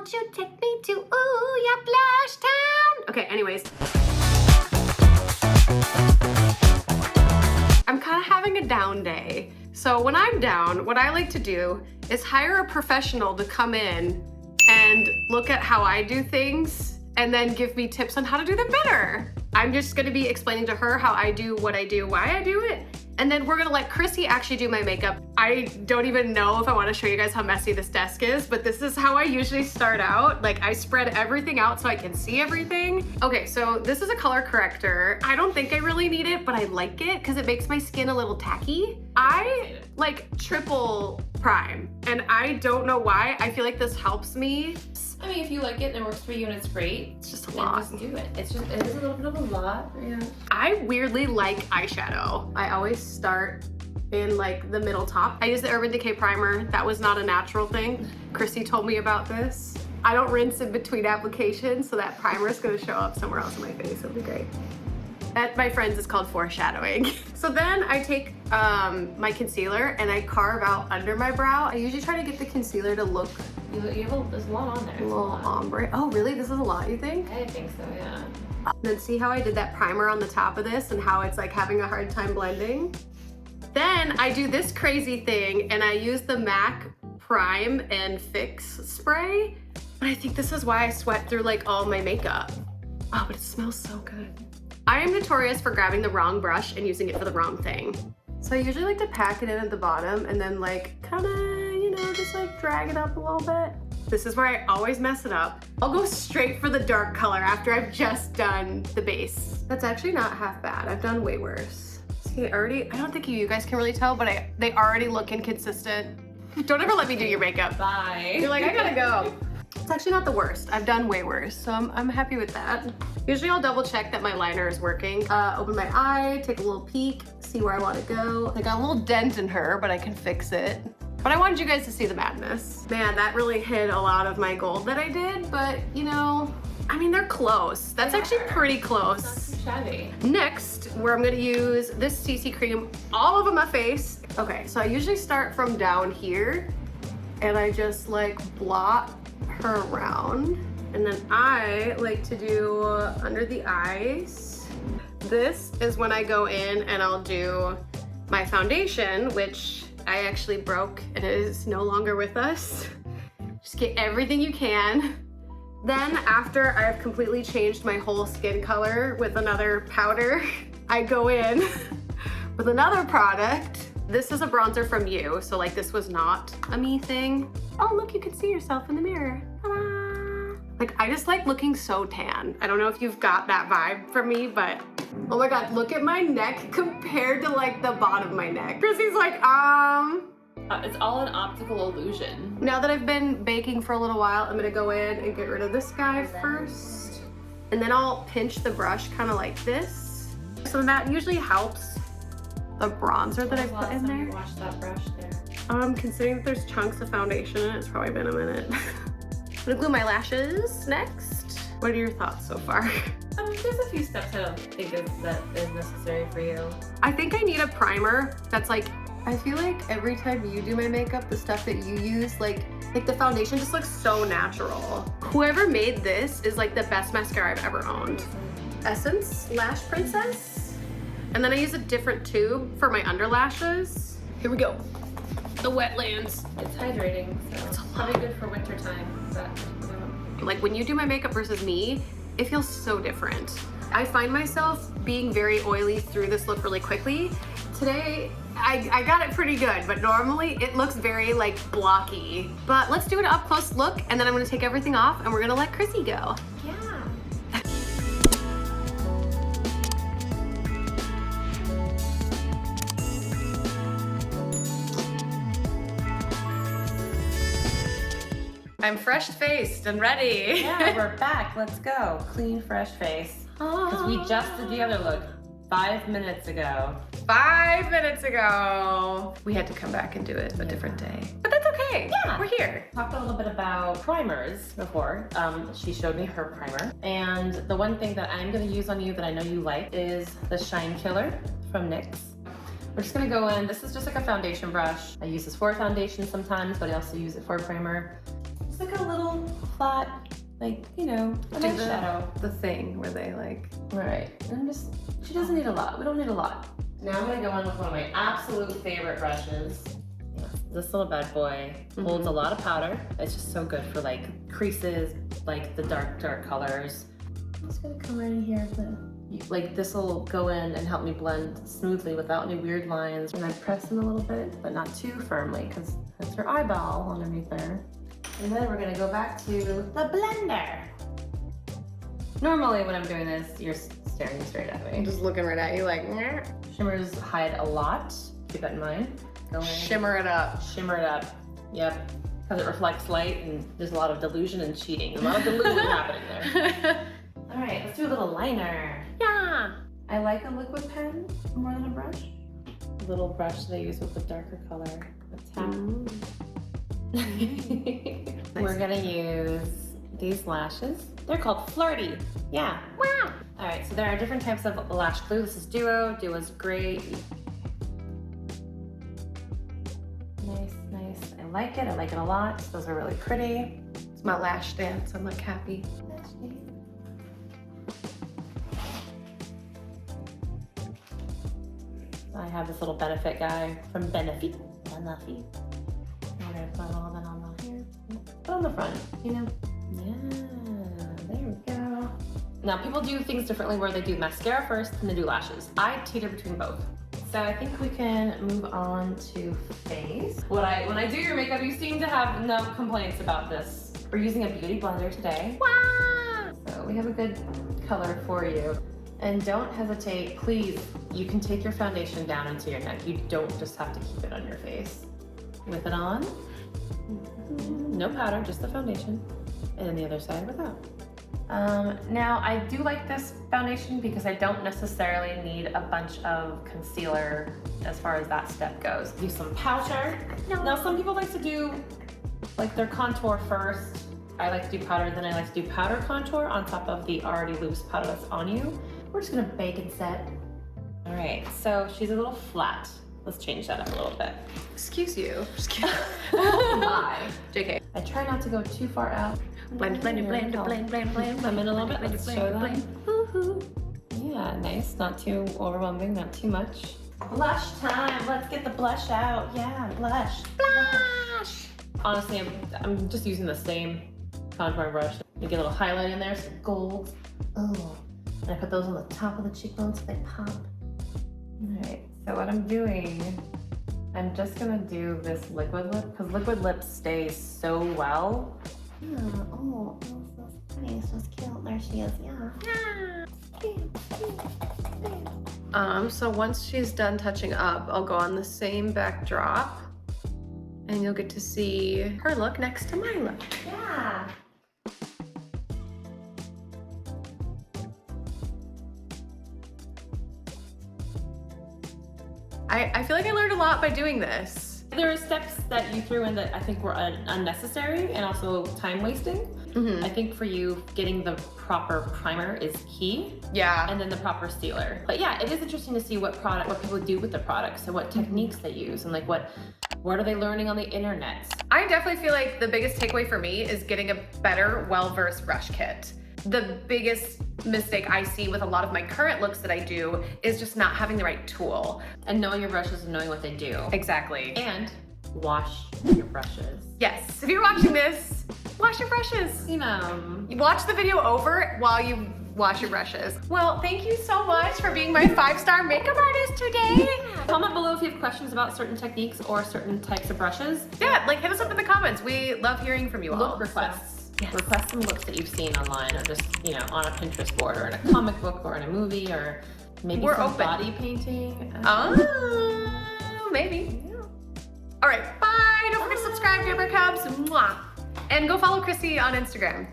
Won't you take me to, ooh, yeah, Blush Town? Okay, anyways. I'm kind of having a down day. So when I'm down, what I like to do is hire a professional to come in and look at how I do things and then give me tips on how to do them better. I'm just gonna be explaining to her how I do what I do, why I do it, and then we're gonna let Chrissy actually do my makeup. I don't even know if I wanna show you guys how messy this desk is, but this is how I usually start out. Like, I spread everything out so I can see everything. Okay, so this is a color corrector. I don't think I really need it, but I like it because it makes my skin a little tacky. I like triple prime, and I don't know why. I feel like this helps me. I mean, if you like it and it works for you and it's great, It's just a lot. just do it. It is a little bit of a lot. Yeah. I weirdly like eyeshadow. I always start in like the middle top. I use the Urban Decay primer. That was not a natural thing. Chrissy told me about this. I don't rinse in between applications, so that primer is gonna show up somewhere else in my face. It'll be great. That, my friends, is called foreshadowing. So then I take my concealer and I carve out under my brow. I usually try to get the concealer to look There's a lot on there. a little ombre. Oh, really? This is a lot, you think? I think so, yeah. Then see how I did that primer on the top of this and how it's like having a hard time blending? Then I do this crazy thing and I use the MAC Prime and Fix spray. But I think this is why I sweat through like all my makeup. Oh, but it smells so good. I am notorious for grabbing the wrong brush and using it for the wrong thing. So I usually like to pack it in at the bottom and then like kinda, you know, just like drag it up a little bit. This is where I always mess it up. I'll go straight for the dark color after I've just done the base. That's actually not half bad. I've done way worse. See, I don't think you guys can really tell, but they already look inconsistent. Don't ever let me do your makeup. Bye. You're like, I gotta go. It's actually not the worst. I've done way worse, so I'm happy with that. Usually I'll double check that my liner is working. Open my eye, take a little peek, see where I want to go. I got a little dent in her, but I can fix it. But I wanted you guys to see the madness. Man, that really hid a lot of my gold that I did, but you know, I mean, they're close. That's actually pretty close. Not too shabby. Next, where I'm gonna use this CC cream all over my face. Okay, so I usually start from down here and I just like blot her around. And then I like to do under the eyes. This is when I go in and I'll do my foundation, which I actually broke and it is no longer with us. Just get everything you can. Then after I've completely changed my whole skin color with another powder, I go in with another product. This is a bronzer from you, so like this was not a me thing. Oh, look, you can see yourself in the mirror. Ta-da! Like, I just like looking so tan. I don't know if you've got that vibe from me, but oh my God, look at my neck compared to like the bottom of my neck. Chrissy's like, It's all an optical illusion. Now that I've been baking for a little while, I'm gonna go in and get rid of this guy first. And then I'll pinch the brush kind of like this. So that usually helps the bronzer that I put in there. Wash that brush there. Considering that there's chunks of foundation in it, it's probably been a minute. I'm gonna glue my lashes next. What are your thoughts so far? There's a few steps I don't think that is necessary for you. I think I need a primer that's like, I feel like every time you do my makeup, the stuff that you use, like the foundation just looks so natural. Whoever made this is like the best mascara I've ever owned. Essence Lash Princess. And then I use a different tube for my underlashes. Here we go. The Wetlands. It's hydrating, so it's probably good for winter time. But, you know. Like when you do my makeup versus me, it feels so different. I find myself being very oily through this look really quickly. Today, I got it pretty good, but normally it looks very like blocky. But let's do an up close look and then I'm gonna take everything off and we're gonna let Chrissy go. Yeah. I'm fresh-faced and ready. Yeah, we're back. Let's go. Clean, fresh face. Because we just did the other look 5 minutes ago. 5 minutes ago. We had to come back and do it a different day. But that's okay. Yeah. We're here. Talked a little bit about primers before. She showed me her primer. And the one thing that I'm going to use on you that I know you like is the Shine Killer from NYX. We're just going to go in. This is just like a foundation brush. I use this for foundation sometimes, but I also use it for a primer. It's like a little flat, like, you know, a nice shadow. The thing where they like... Right, and she doesn't need a lot. We don't need a lot. Now I'm gonna go on with one of my absolute favorite brushes. Yeah, this little bad boy holds a lot of powder. It's just so good for like creases, like the dark colors. I'm just gonna come right in here. Like this will go in and help me blend smoothly without any weird lines. And I press in a little bit, but not too firmly because that's her eyeball underneath there. And then we're gonna go back to the blender. Normally when I'm doing this, you're staring straight at me. I'm just looking right at you like, nah. Shimmers hide a lot, keep that in mind. Go in. Shimmer it up. Shimmer it up, yep. Because it reflects light and there's a lot of delusion and cheating. A lot of delusion happening there. All right, let's do a little liner. Yeah. I like a liquid pen more than a brush. A little brush that I use with the darker color. A tap. We're gonna use these lashes. They're called Flirty. Yeah. Wow. All right, so there are different types of lash glue. This is Duo. Duo's great. Nice, nice. I like it. I like it a lot. Those are really pretty. It's my lash dance. I'm like happy. I have this little Benefit guy from Benefit. We're gonna put all that on the hair. Put on the front, you know? Yeah, there we go. Now people do things differently where they do mascara first and they do lashes. I teeter between both. So I think we can move on to face. When I do your makeup, you seem to have no complaints about this. We're using a beauty blender today. Wow! So we have a good color for you. And don't hesitate, please, you can take your foundation down into your neck. You don't just have to keep it on your face. With it on, no powder, just the foundation. And then the other side without. Now I do like this foundation because I don't necessarily need a bunch of concealer as far as that step goes. Do some powder. No. Now some people like to do like their contour first. I like to do powder, then I like to do powder contour on top of the already loose powder that's on you. We're just gonna bake and set. All right, so she's a little flat. Let's change that up a little bit. Excuse you. Just kidding. Oh my. JK. I try not to go too far out. Blend, blend, blend, blend, blend, blend. Come in a little bit, let's show that. Yeah, nice, not too overwhelming, not too much. Blush time, let's get the blush out. Yeah, blush. Blush! Honestly, I'm just using the same contour brush. You get a little highlight in there, some gold. Oh, and I put those on the top of the cheekbones so they pop. All right, so what I'm doing, I'm just gonna do this liquid lip because liquid lip stays so well. Yeah, oh, so nice, so cute. There she is, yeah. So once she's done touching up, I'll go on the same backdrop and you'll get to see her look next to my look. Yeah. I feel like I learned a lot by doing this. There are steps that you threw in that I think were unnecessary and also time wasting. I think for you, getting the proper primer is key. Yeah. And then the proper sealer. But yeah, it is interesting to see what people do with the products and what techniques they use and like what are they learning on the internet. I definitely feel like the biggest takeaway for me is getting a better, well-versed brush kit. The biggest mistake I see with a lot of my current looks that I do is just not having the right tool. And knowing your brushes and knowing what they do. Exactly. And wash your brushes. Yes, if you're watching this, wash your brushes. You know. Watch the video over while you wash your brushes. Well, thank you so much for being my 5-star makeup artist today. Comment below if you have questions about certain techniques or certain types of brushes. Yeah, like hit us up in the comments. We love hearing from you all. Look requests. Yes. Request some looks that you've seen online or just, you know, on a Pinterest board or in a comic book or in a movie or maybe some body painting. Oh, maybe. Yeah. All right, bye. Don't forget to subscribe, Dare Bear Cubs. Mwah. And go follow Chrissy on Instagram.